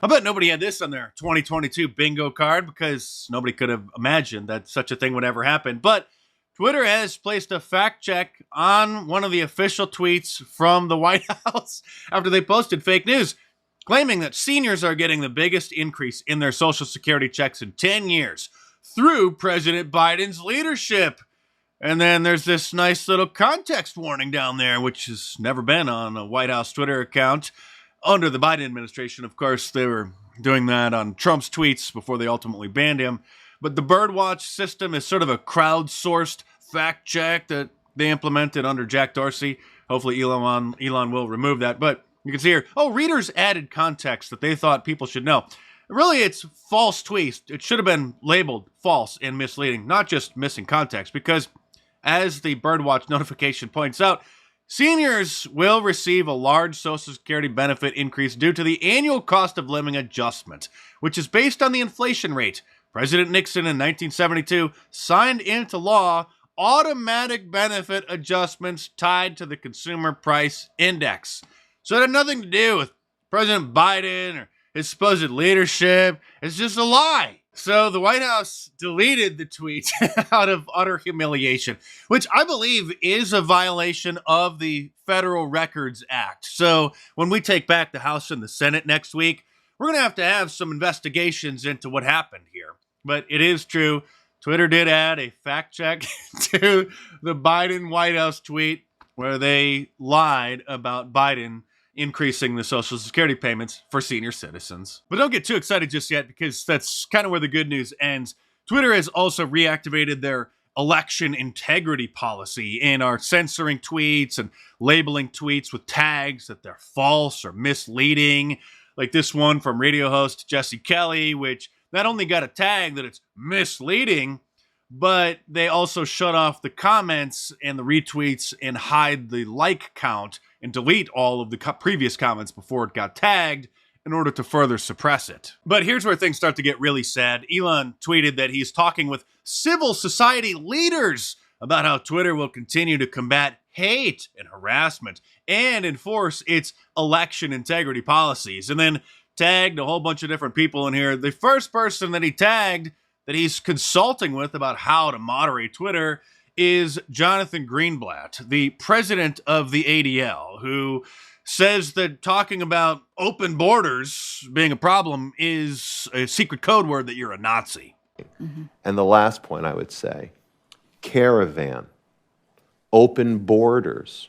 I bet nobody had this on their 2022 bingo card because nobody could have imagined that such a thing would ever happen. But Twitter has placed a fact check on one of the official tweets from the White House after they posted fake news, claiming that seniors are getting the biggest increase in their Social Security checks in 10 years through President Biden's leadership. And then there's this nice little context warning down there, which has never been on a White House Twitter account. Under the Biden administration, of course, they were doing that on Trump's tweets before they ultimately banned him. But the Birdwatch system is sort of a crowdsourced fact check that they implemented under Jack Dorsey. Hopefully Elon will remove that. But you can see here, readers added context that they thought people should know. Really, it's false tweets. It should have been labeled false and misleading, not just missing context, because as the Birdwatch notification points out, seniors will receive a large Social Security benefit increase due to the annual cost of living adjustment, which is based on the inflation rate. President Nixon in 1972 signed into law automatic benefit adjustments tied to the Consumer Price Index. So it had nothing to do with President Biden or his supposed leadership. It's just a lie. So the White House deleted the tweet out of utter humiliation, which I believe is a violation of the Federal Records Act. So when we take back the House and the Senate next week, we're going to have some investigations into what happened here. But it is true. Twitter did add a fact check to the Biden White House tweet where they lied about Biden increasing the Social Security payments for senior citizens. But don't get too excited just yet, because that's kind of where the good news ends. Twitter has also reactivated their election integrity policy and are censoring tweets and labeling tweets with tags that they're false or misleading, like this one from radio host Jesse Kelly, which not only got a tag that it's misleading, but they also shut off the comments and the retweets and hide the like count and delete all of the previous comments before it got tagged in order to further suppress it. But here's where things start to get really sad. Elon tweeted that he's talking with civil society leaders about how Twitter will continue to combat hate and harassment and enforce its election integrity policies. And then tagged a whole bunch of different people in here. The first person that he tagged that he's consulting with about how to moderate Twitter is Jonathan Greenblatt, the president of the ADL, who says that talking about open borders being a problem is a secret code word that you're a Nazi. Mm-hmm. And the last point I would say, caravan, open borders.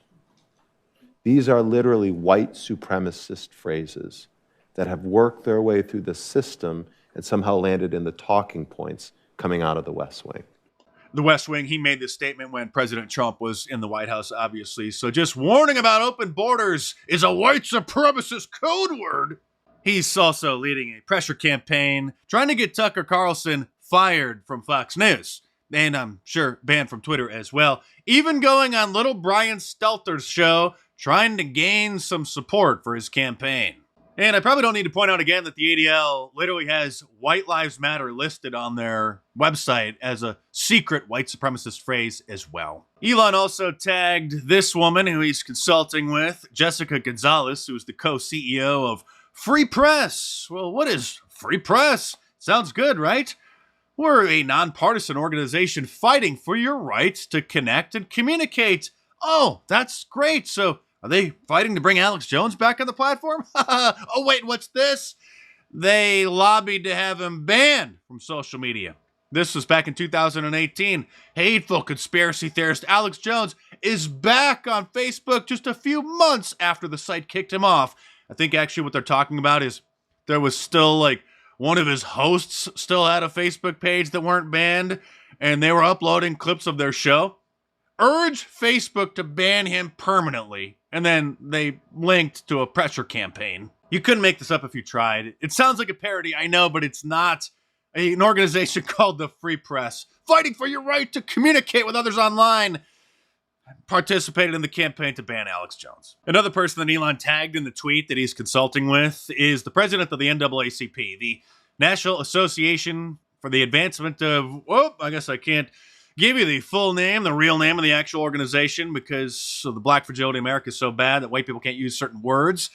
These are literally white supremacist phrases that have worked their way through the system and somehow landed in the talking points coming out of the West Wing. The West Wing, he made this statement when President Trump was in the White House, obviously. So just warning about open borders is a white supremacist code word. He's also leading a pressure campaign trying to get Tucker Carlson fired from Fox News. And I'm sure banned from Twitter as well. Even going on little Brian Stelter's show, trying to gain some support for his campaign. And I probably don't need to point out again that the ADL literally has White Lives Matter listed on their website as a secret white supremacist phrase as well. Elon also tagged this woman who he's consulting with, Jessica Gonzalez, who's the co-CEO of Free Press. Well, what is Free Press? Sounds good, right? We're a nonpartisan organization fighting for your right to connect and communicate. Oh, that's great. So are they fighting to bring Alex Jones back on the platform? Oh, wait, what's this? They lobbied to have him banned from social media. This was back in 2018. Hateful conspiracy theorist Alex Jones is back on Facebook just a few months after the site kicked him off. I think actually what they're talking about is there was still one of his hosts still had a Facebook page that weren't banned, and they were uploading clips of their show. Urge Facebook to ban him permanently. And then they linked to a pressure campaign. You couldn't make this up if you tried. It sounds like a parody, I know, but it's not. An organization called the Free Press, fighting for your right to communicate with others online, participated in the campaign to ban Alex Jones. Another person that Elon tagged in the tweet that he's consulting with is the president of the NAACP, the National Association for the Advancement of, I guess I can't give you the full name, the real name of the actual organization, because the black fragility in America is so bad that white people can't use certain words.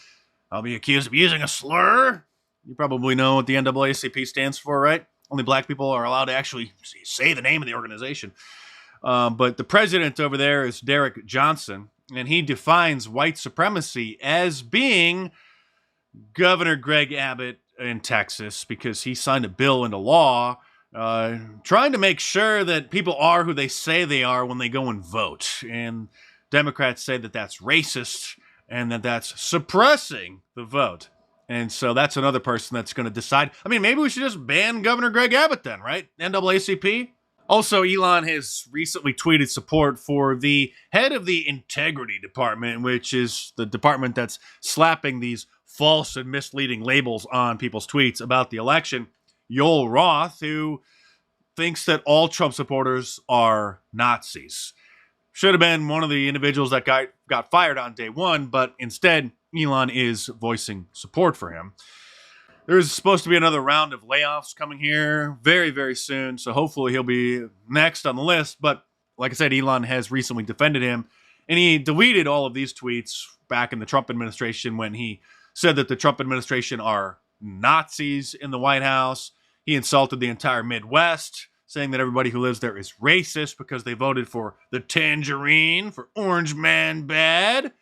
I'll be accused of using a slur. You probably know what the NAACP stands for, right? Only black people are allowed to actually say the name of the organization. But the president over there is Derek Johnson, and he defines white supremacy as being Governor Greg Abbott in Texas, because he signed a bill into law trying to make sure that people are who they say they are when they go and vote. And Democrats say that that's racist and that that's suppressing the vote. And so that's another person that's going to decide. I mean, maybe we should just ban Governor Greg Abbott then, right? NAACP. Also, Elon has recently tweeted support for the head of the Integrity Department, which is the department that's slapping these false and misleading labels on people's tweets about the election, Yoel Roth, who thinks that all Trump supporters are Nazis. Should have been one of the individuals that got fired on day one, but instead, Elon is voicing support for him. There's supposed to be another round of layoffs coming here very, very soon, so hopefully he'll be next on the list. But like I said, Elon has recently defended him, and he deleted all of these tweets back in the Trump administration when he said that the Trump administration are Nazis in the White House. He insulted the entire Midwest, saying that everybody who lives there is racist because they voted for the Tangerine, for Orange Man Bad,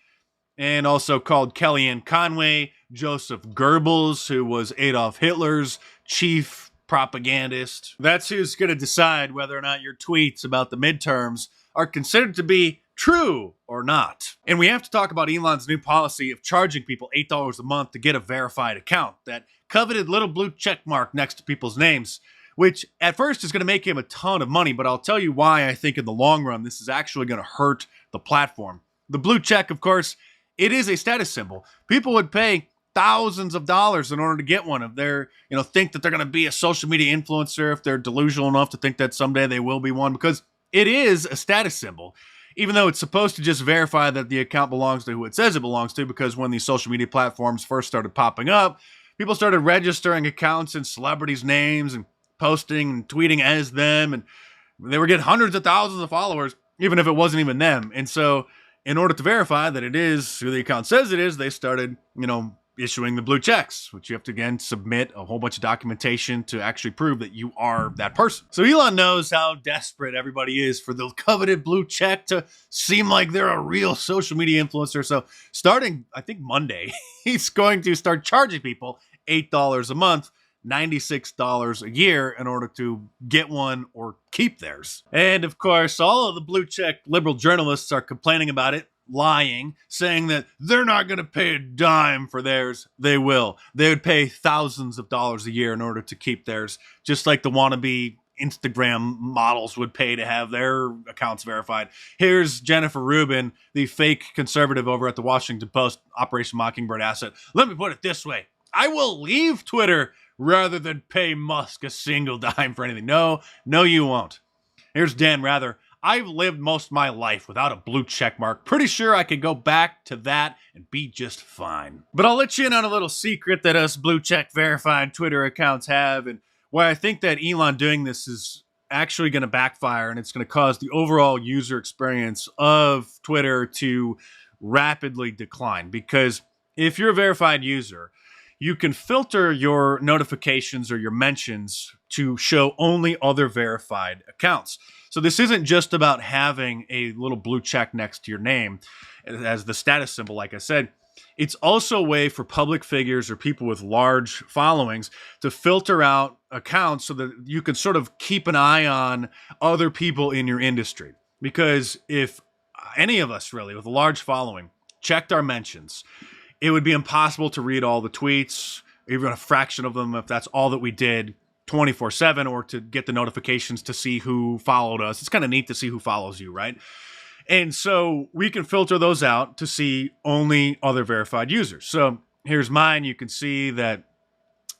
and also called Kellyanne Conway Joseph Goebbels, who was Adolf Hitler's chief propagandist. That's who's going to decide whether or not your tweets about the midterms are considered to be true or not. And we have to talk about Elon's new policy of charging people $8 a month to get a verified account, that coveted little blue check mark next to people's names, which at first is going to make him a ton of money, but I'll tell you why I think in the long run this is actually going to hurt the platform. The blue check, of course, it is a status symbol. People would pay thousands of dollars in order to get one if they're, think that they're going to be a social media influencer, if they're delusional enough to think that someday they will be one, because it is a status symbol, even though it's supposed to just verify that the account belongs to who it says it belongs to, because when these social media platforms first started popping up, people started registering accounts in celebrities' names and posting and tweeting as them, and they were getting hundreds of thousands of followers, even if it wasn't even them. And so in order to verify that it is who the account says it is, they started, issuing the blue checks, which you have to, again, submit a whole bunch of documentation to actually prove that you are that person. So Elon knows how desperate everybody is for the coveted blue check to seem like they're a real social media influencer. So starting, I think, Monday, he's going to start charging people $8 a month, $96 a year in order to get one or keep theirs. And of course, all of the blue check liberal journalists are complaining about it, lying, saying that they're not going to pay a dime for theirs. They will. They would pay thousands of dollars a year in order to keep theirs, just like the wannabe Instagram models would pay to have their accounts verified. Here's Jennifer Rubin, the fake conservative over at the Washington Post, Operation Mockingbird asset. Let me put it this way. I will leave Twitter rather than pay Musk a single dime for anything. No, you won't. Here's Dan Rather. I've lived most of my life without a blue check mark. Pretty sure I could go back to that and be just fine. But I'll let you in on a little secret that us blue check verified Twitter accounts have, and why I think that Elon doing this is actually going to backfire, and it's going to cause the overall user experience of Twitter to rapidly decline. Because if you're a verified user, you can filter your notifications or your mentions to show only other verified accounts. So this isn't just about having a little blue check next to your name as the status symbol, like I said. It's also a way for public figures or people with large followings to filter out accounts so that you can sort of keep an eye on other people in your industry. Because if any of us really with a large following checked our mentions, it would be impossible to read all the tweets, even a fraction of them, if that's all that we did 24/7, or to get the notifications to see who followed us. It's kind of neat to see who follows you, right? And so we can filter those out to see only other verified users. So here's mine. You can see that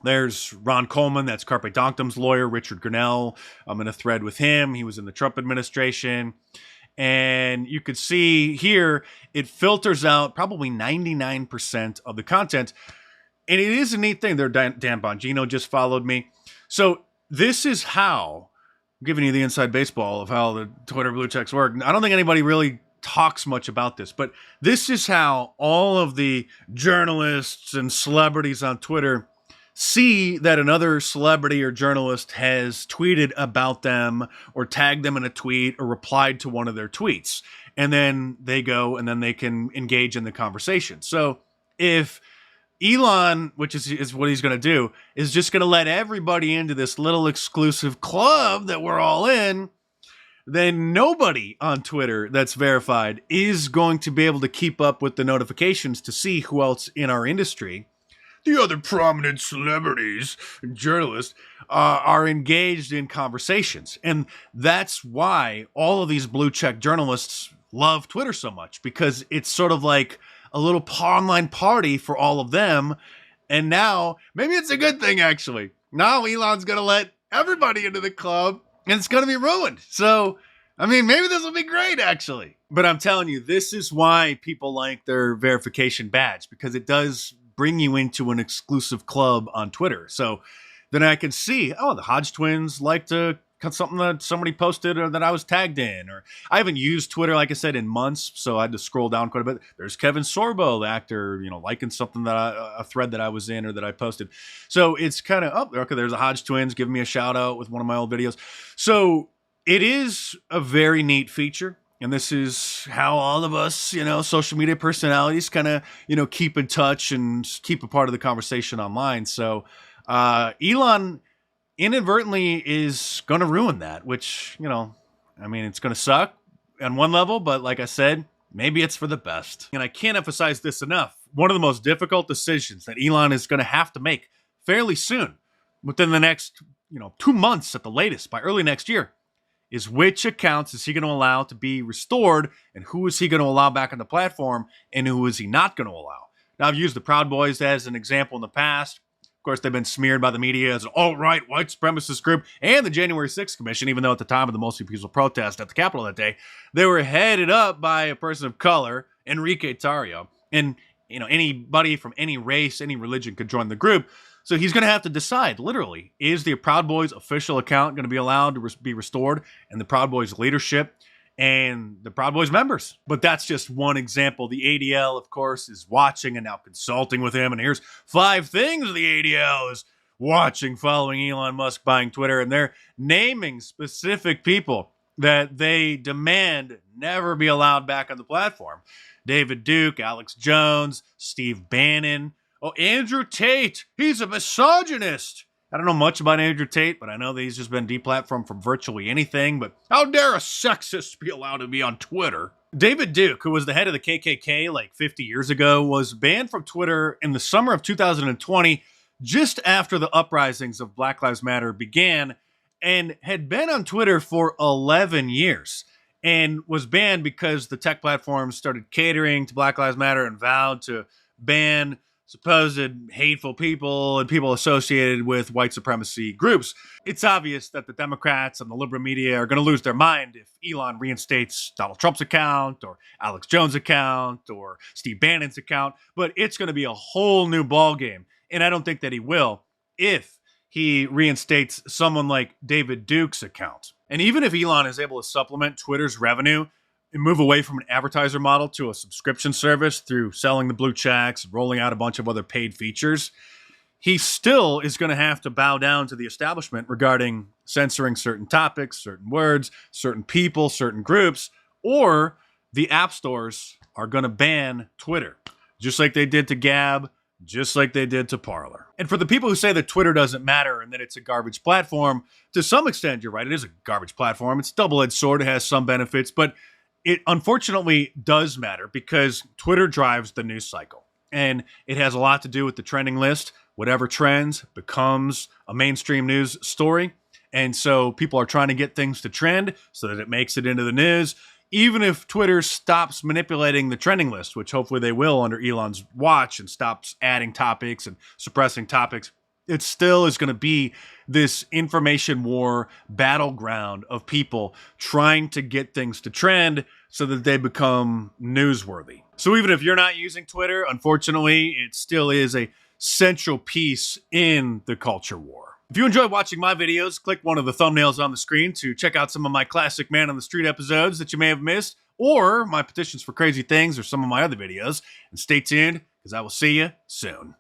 there's Ron Coleman, that's Carpe Donktum's lawyer, Richard Grinnell. I'm in a thread with him. He was in the Trump administration. And you could see here, it filters out probably 99% of the content. And it is a neat thing. Dan Bongino just followed me. So this is how, I'm giving you the inside baseball of how the Twitter blue checks work. I don't think anybody really talks much about this, but this is how all of the journalists and celebrities on Twitter see that another celebrity or journalist has tweeted about them or tagged them in a tweet or replied to one of their tweets. And then they go and then they can engage in the conversation. So if Elon, which is what he's going to do, is just going to let everybody into this little exclusive club that we're all in, then nobody on Twitter that's verified is going to be able to keep up with the notifications to see who else in our industry, the other prominent celebrities and journalists, are engaged in conversations. And that's why all of these blue check journalists love Twitter so much, because it's sort of like a little online party for all of them. And now, maybe it's a good thing, actually. Now Elon's going to let everybody into the club, and it's going to be ruined. So, I mean, maybe this will be great, actually. But I'm telling you, this is why people like their verification badge, because it does bring you into an exclusive club on Twitter. So then I can see, oh, the Hodge twins liked something that somebody posted or that I was tagged in. Or I haven't used Twitter, like I said, in months, so I had to scroll down quite a bit. There's Kevin Sorbo, the actor, liking something a thread that I was in or that I posted. So it's kind of, oh, okay, there's the Hodge twins giving me a shout out with one of my old videos. So it is a very neat feature. And this is how all of us, social media personalities kind of, keep in touch and keep a part of the conversation online. So Elon inadvertently is going to ruin that, which, it's going to suck on one level. But like I said, maybe it's for the best. And I can't emphasize this enough. One of the most difficult decisions that Elon is going to have to make fairly soon, within the next, 2 months at the latest, by early next year, is which accounts is he going to allow to be restored, and who is he going to allow back on the platform, and who is he not going to allow. Now, I've used the Proud Boys as an example in the past. Of course, they've been smeared by the media as an alt-right white supremacist group and the January 6th Commission, even though at the time of the mostly peaceful protest at the Capitol that day, they were headed up by a person of color, Enrique Tarrio. And, anybody from any race, any religion could join the group. So he's going to have to decide, literally, is the Proud Boys official account going to be allowed to be restored, and the Proud Boys leadership and the Proud Boys members? But that's just one example. The ADL, of course, is watching and now consulting with him. And here's 5 things the ADL is watching following Elon Musk buying Twitter. And they're naming specific people that they demand never be allowed back on the platform. David Duke, Alex Jones, Steve Bannon. Oh, Andrew Tate, he's a misogynist. I don't know much about Andrew Tate, but I know that he's just been deplatformed from virtually anything. But how dare a sexist be allowed to be on Twitter? David Duke, who was the head of the KKK like 50 years ago, was banned from Twitter in the summer of 2020, just after the uprisings of Black Lives Matter began, and had been on Twitter for 11 years. And was banned because the tech platforms started catering to Black Lives Matter and vowed to ban supposed hateful people and people associated with white supremacy groups. It's obvious that the Democrats and the liberal media are going to lose their mind if Elon reinstates Donald Trump's account or Alex Jones' account or Steve Bannon's account, but it's going to be a whole new ballgame. And I don't think that he will if he reinstates someone like David Duke's account. And even if Elon is able to supplement Twitter's revenue and move away from an advertiser model to a subscription service through selling the blue checks and rolling out a bunch of other paid features, he still is going to have to bow down to the establishment regarding censoring certain topics, certain words, certain people, certain groups, or the app stores are going to ban Twitter, just like they did to Gab, just like they did to Parler. And for the people who say that Twitter doesn't matter and that it's a garbage platform, to some extent, you're right, it is a garbage platform. It's a double-edged sword. It has some benefits, but it unfortunately does matter because Twitter drives the news cycle. And it has a lot to do with the trending list. Whatever trends becomes a mainstream news story. And so people are trying to get things to trend so that it makes it into the news. Even if Twitter stops manipulating the trending list, which hopefully they will under Elon's watch, and stops adding topics and suppressing topics, it still is going to be this information war battleground of people trying to get things to trend so that they become newsworthy. So even if you're not using Twitter, unfortunately, it still is a central piece in the culture war. If you enjoy watching my videos, click one of the thumbnails on the screen to check out some of my classic Man on the Street episodes that you may have missed, or my petitions for crazy things or some of my other videos. And stay tuned, because I will see you soon.